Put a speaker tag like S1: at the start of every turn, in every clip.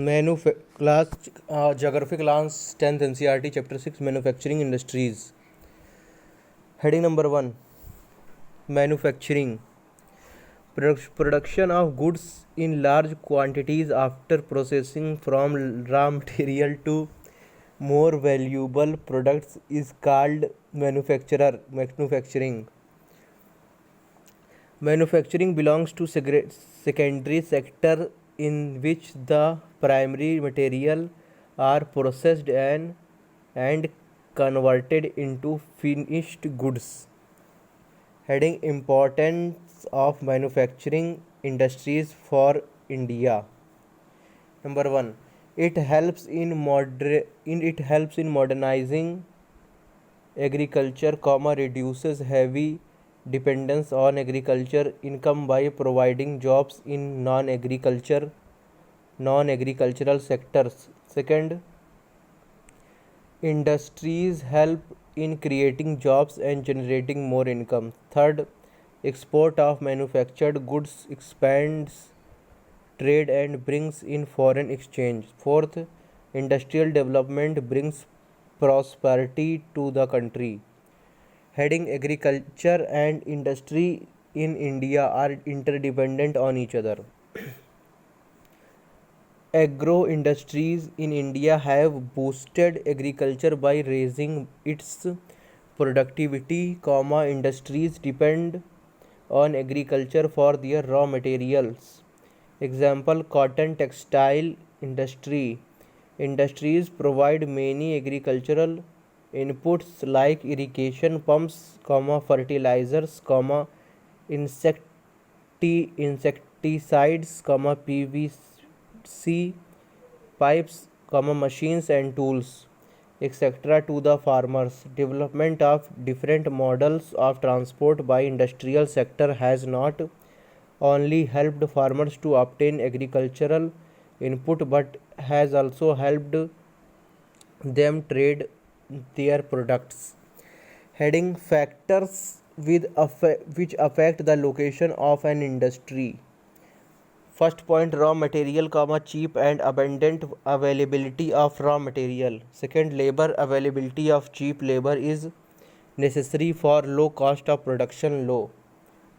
S1: Class Geography Class 10th NCERT Chapter 6 Manufacturing Industries. Heading number 1 Manufacturing. Production of goods in large quantities after processing from raw material to more valuable products is called manufacturing. Manufacturing belongs to secondary sector in which the primary material are processed and converted into finished goods. Heading Importance of manufacturing industries for India. Number 1. It helps in modernizing agriculture, reduces heavy dependence on agriculture income by providing jobs in non-agricultural sectors. Second, industries help in creating jobs and generating more income. Third, export of manufactured goods expands trade and brings in foreign exchange. Fourth, industrial development brings prosperity to the country. Heading Agriculture and industry in India are interdependent on each other. Agro industries in India have boosted agriculture by raising its productivity, industries depend on agriculture for their raw materials. Example, cotton textile industry. Industries provide many agricultural inputs like irrigation pumps, fertilizers, insecticides, PVC pipes, machines and tools, etc. to the farmers. Development of different models of transport by industrial sector has not only helped farmers to obtain agricultural input but has also helped them trade their products. Heading Factors which affect the location of an industry. First point, raw material, cheap and abundant availability of raw material. Second, labor availability of cheap labor is necessary for low cost of production low.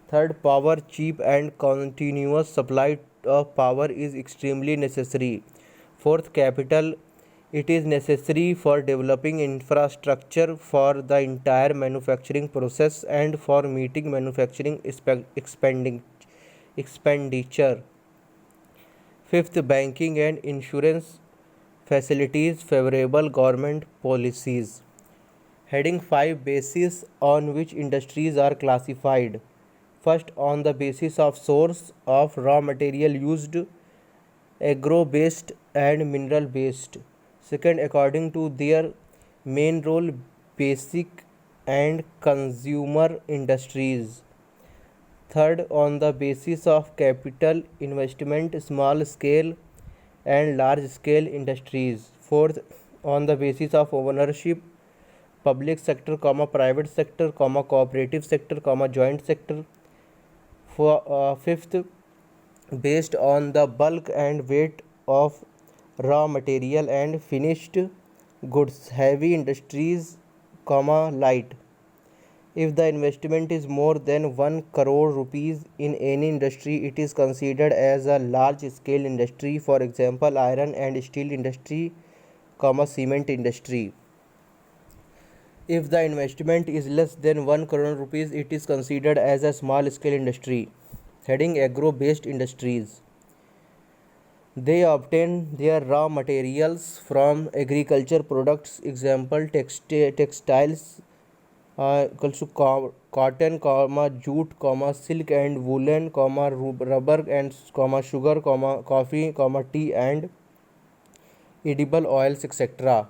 S1: Third, power, cheap and continuous supply of power is extremely necessary. Fourth, capital, it is necessary for developing infrastructure for the entire manufacturing process and for meeting manufacturing expenditure. Fifth, banking and insurance facilities, favorable government policies. Heading 5, Basis on which industries are classified. First, on the basis of source of raw material used, agro-based and mineral-based. Second, according to their main role, basic and consumer industries. Third, on the basis of capital investment, small scale and large scale industries. Fourth, on the basis of ownership, public sector, private sector, cooperative sector, joint sector. Fifth, based on the bulk and weight of raw material and finished goods, heavy industries, light. If the investment is more than 1 crore rupees in any industry, it is considered as a large scale industry. For example, iron and steel industry, cement industry. If the investment is less than 1 crore rupees, it is considered as a small scale industry. Heading Agro-based industries. They obtain their raw materials from agriculture products. Example, textiles, cotton, jute, silk and woolen, rubber and sugar, coffee, tea and edible oils, etc.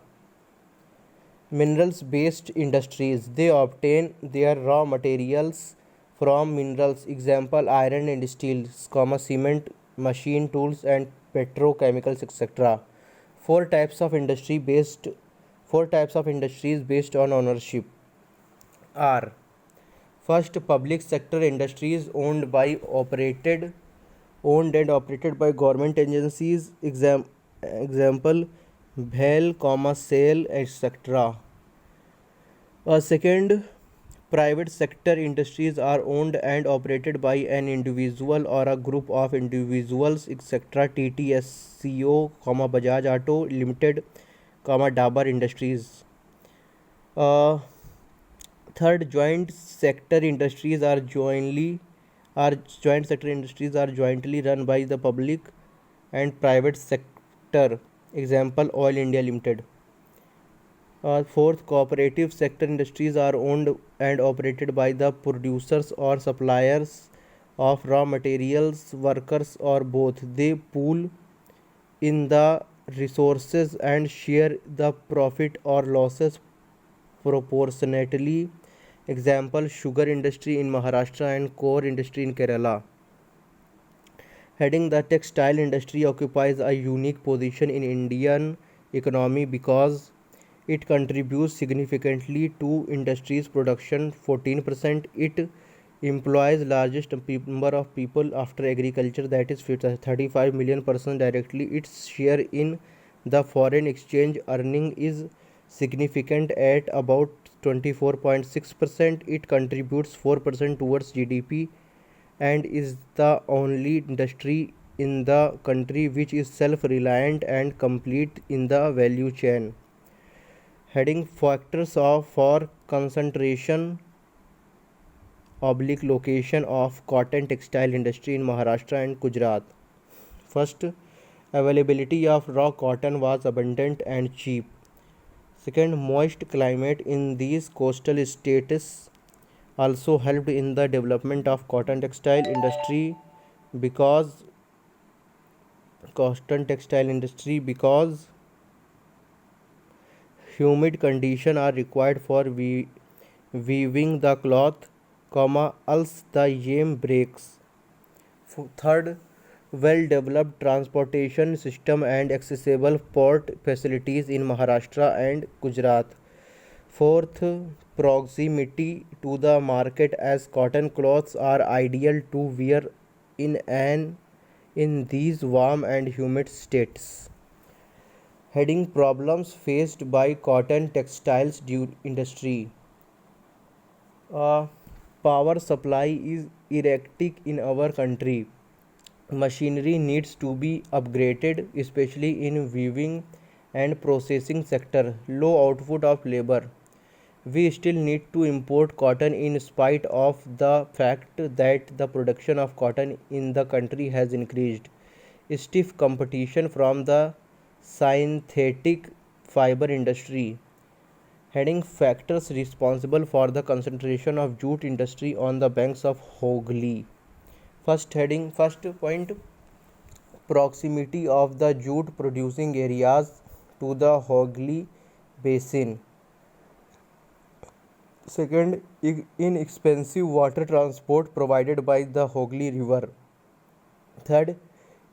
S1: Minerals based industries. They obtain their raw materials from minerals. Example, iron and steel, cement, machine tools and petrochemicals, etc. Four types of industries based on ownership are: first, public sector industries owned and operated by government agencies. example bhel, sale, etc. Second, private sector industries are owned and operated by an individual or a group of individuals, etc. TTSCO, Bajaj Auto Limited, Dabur Industries. Uh, Third, joint sector industries are jointly run by the public and private sector. Example, Oil India Limited. Fourth, cooperative sector industries are owned and operated by the producers or suppliers of raw materials, workers, or both. They pool in the resources and share the profit or losses proportionately. Example, sugar industry in Maharashtra and core industry in Kerala. Heading, the textile industry occupies a unique position in Indian economy because it contributes significantly to industry's production. 14%. It employs largest number of people after agriculture, that is 35 million persons directly. Its share in the foreign exchange earning is significant at about 24.6%. It contributes 4% towards GDP and is the only industry in the country which is self-reliant and complete in the value chain. Heading, factors for concentration location of cotton textile industry in Maharashtra and Gujarat. First, availability of raw cotton was abundant and cheap. Second, moist climate in these coastal states also helped in the development of cotton textile industry because humid conditions are required for weaving the cloth, else the yam breaks. Third, well-developed transportation system and accessible port facilities in Maharashtra and Gujarat. Fourth, proximity to the market as cotton cloths are ideal to wear in these warm and humid states. Heading, problems faced by cotton textiles industry. Uh, Power supply is erratic in our country. Machinery needs to be upgraded, especially in weaving and processing sector. Low output of labor. We still need to import cotton in spite of the fact that the production of cotton in the country has increased. Stiff competition from the synthetic fiber industry. Heading, factors responsible for the concentration of jute industry on the banks of Hooghly. First point, proximity of the jute producing areas to the Hooghly basin. Second, inexpensive water transport provided by the Hooghly river. Third,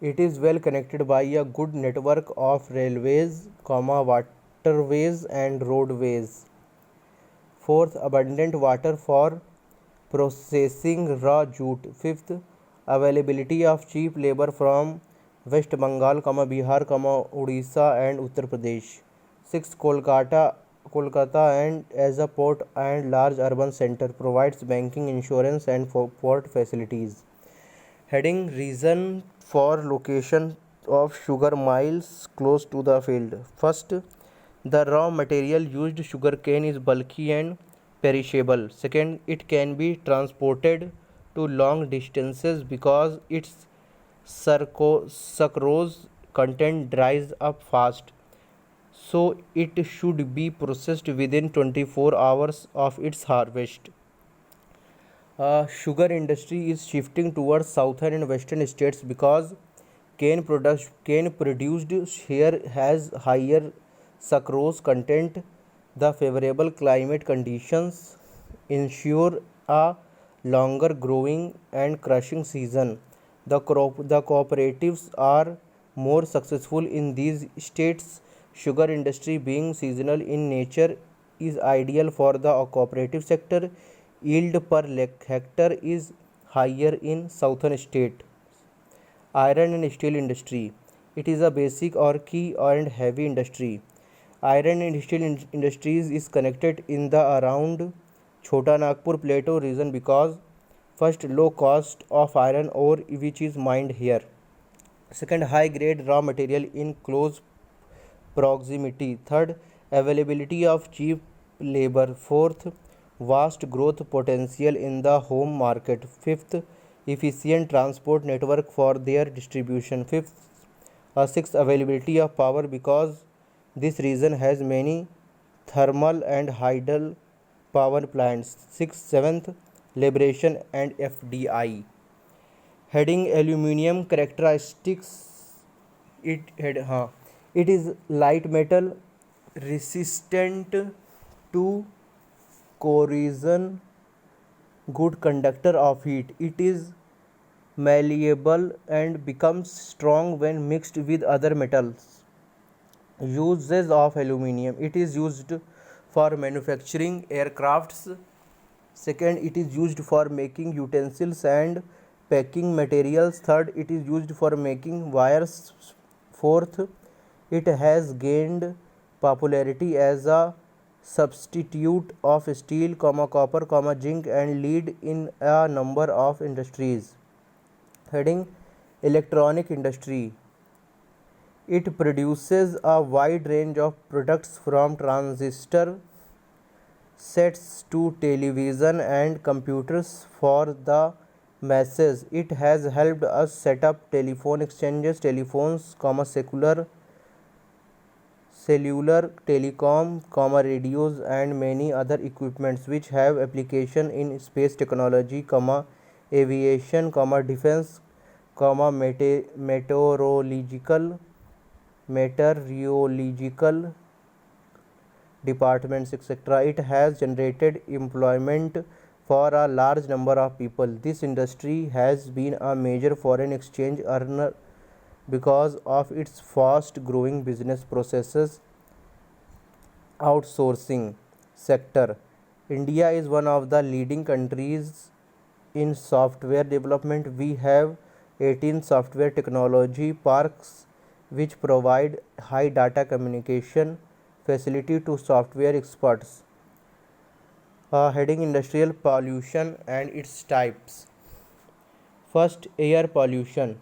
S1: it is well connected by a good network of railways, waterways and roadways. Fourth, abundant water for processing raw jute. Fifth, availability of cheap labor from West Bengal, Bihar, Odisha and Uttar Pradesh. Sixth, Kolkata and as a port and large urban center provides banking, insurance and port facilities. Heading, reason for location of sugar mills close to the field. First, the raw material used, sugarcane, is bulky and perishable. Second, it can be transported to long distances because its sucrose content dries up fast. So it should be processed within 24 hours of its harvest. Sugar industry is shifting towards southern and western states because cane produced here has higher sucrose content. The favorable climate conditions ensure a longer growing and crushing season. The cooperatives are more successful in these states. Sugar industry being seasonal in nature is ideal for the cooperative sector. Yield per hectare is higher in southern states. Iron and steel industry. It is a basic or key and heavy industry. Iron industries is connected in the around Chota Nagpur Plateau region because first low cost of iron ore which is mined here. Second, high grade raw material in close proximity. Third, availability of cheap labor. Fourth, vast growth potential in the home market. Fifth, efficient transport network for their distribution. Sixth, availability of power because this region has many thermal and hydel power plants. Seventh, liberation and FDI. Heading aluminum characteristics. It is light metal, resistant to corrosion, good conductor of heat. It is malleable and becomes strong when mixed with other metals. Uses of aluminum. It is used for manufacturing aircrafts. Second, it is used for making utensils and packing materials. Third, it is used for making wires. Fourth, it has gained popularity as a substitute of steel, copper, zinc and lead in a number of industries. Heading electronic industry. It produces a wide range of products from transistor sets to television and computers for the masses. It has helped us set up telephone exchanges, telephones, cellular telecom, radios and many other equipments which have application in space technology, aviation, defense, meteorological departments, etc. It has generated employment for a large number of people. This industry has been a major foreign exchange earner because of its fast growing business processes outsourcing sector. India is one of the leading countries in software development. We have 18 software technology parks which provide high data communication facility to software experts. Heading industrial pollution and its types. First, air pollution.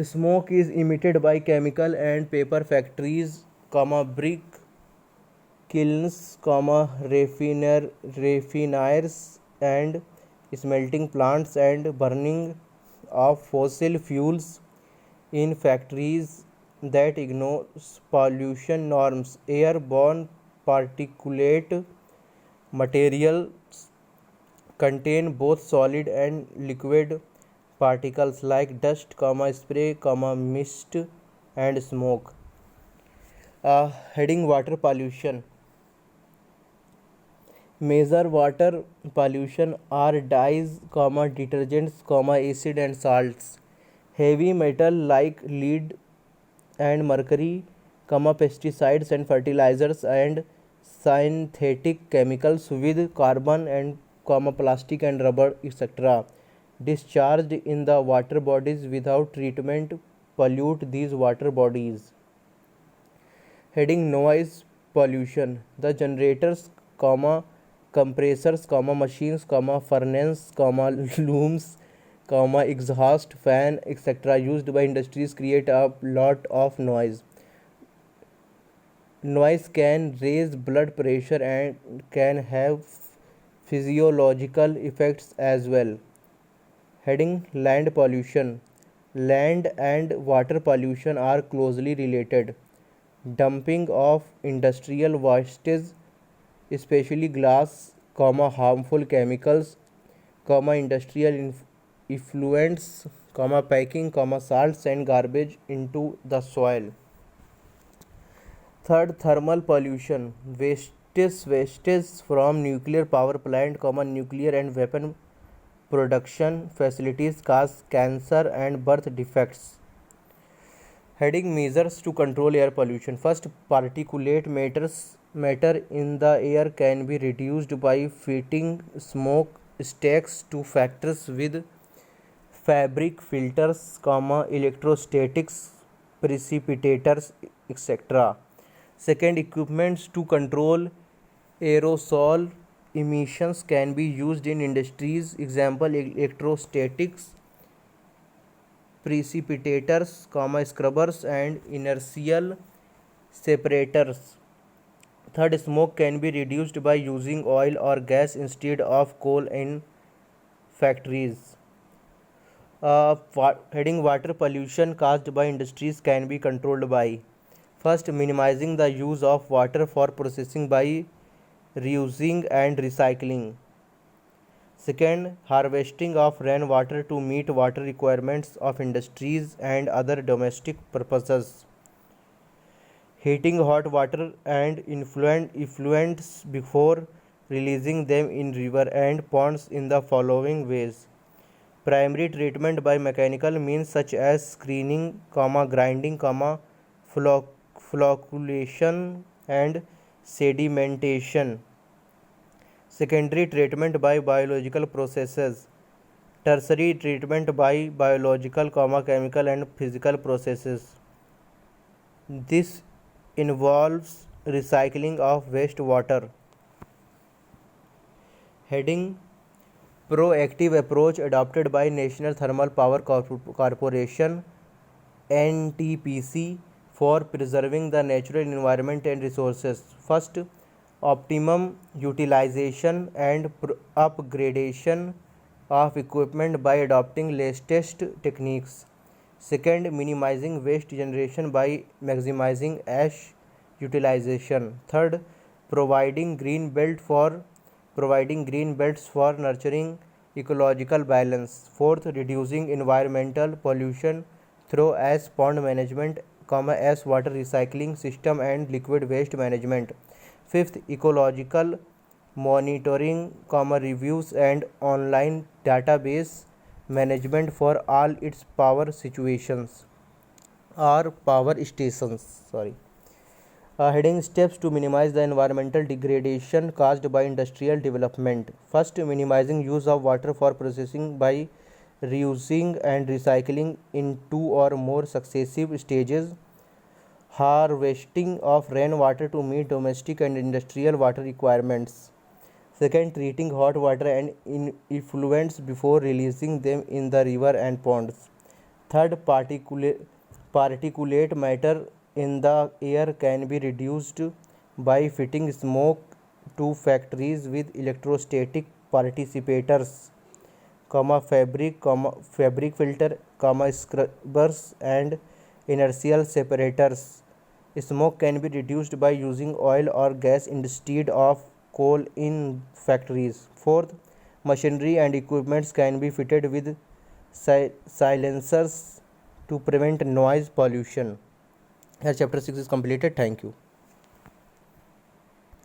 S1: Smoke is emitted by chemical and paper factories, brick kilns, refineries and smelting plants and burning of fossil fuels in factories that ignore pollution norms. Airborne particulate materials contain both solid and liquid particles like dust, spray, mist and smoke. Heading water pollution. Major water pollution are dyes, detergents, acid and salts. Heavy metal like lead and mercury, pesticides and fertilizers and synthetic chemicals with carbon and plastic and rubber, etc. discharged in the water bodies without treatment pollute these water bodies. Heading noise pollution. The generators, compressors, machines, furnace, looms, exhaust fan, etc. used by industries create a lot of noise. Noise can raise blood pressure and can have physiological effects as well. Heading land pollution. Land and water pollution are closely related. Dumping of industrial wastes, especially glass, harmful chemicals, industrial effluents, packing, salts and garbage into the soil. Third, thermal pollution. Wastes from nuclear power plant, nuclear and weapon production facilities cause cancer and birth defects. Heading measures to control air pollution. First, particulate matter in the air can be reduced by fitting smoke stacks to factories with fabric filters, electrostatics precipitators, etc. Second, equipments to control aerosol emissions can be used in industries. Example, electrostatics, precipitators, scrubbers, and inertial separators. Third, smoke can be reduced by using oil or gas instead of coal in factories. Heading water pollution caused by industries can be controlled by: first, minimizing the use of water for processing by reusing and recycling. Second, harvesting of rainwater to meet water requirements of industries and other domestic purposes. Heating hot water and effluents before releasing them in river and ponds in the following ways: primary treatment by mechanical means such as screening, grinding, flocculation and sedimentation. Secondary treatment by biological processes. Tertiary treatment by biological, chemical and physical processes. This involves recycling of wastewater. Heading: proactive approach adopted by National Thermal Power Corporation NTPC for preserving the natural environment and resources. First, optimum utilization and upgradation of equipment by adopting latest techniques. Second, minimizing waste generation by maximizing ash utilization. Third, providing green belts for nurturing ecological balance. Fourth, reducing environmental pollution through as pond management, as water recycling system and liquid waste management. Fifth, ecological monitoring, reviews and online database management for all its power situations or power stations. Heading: steps to minimize the environmental degradation caused by industrial development. First, minimizing use of water for processing by reusing and recycling in two or more successive stages. Harvesting of rainwater to meet domestic and industrial water requirements. Second, treating hot water and effluents before releasing them in the river and ponds. Third, particulate matter in the air can be reduced by fitting smoke to factories with electrostatic participators, fabric filter, scrubbers and inertial separators. Smoke can be reduced by using oil or gas instead of coal in factories. Fourth, machinery and equipments can be fitted with silencers to prevent noise pollution. Here chapter 6 is completed. Thank you.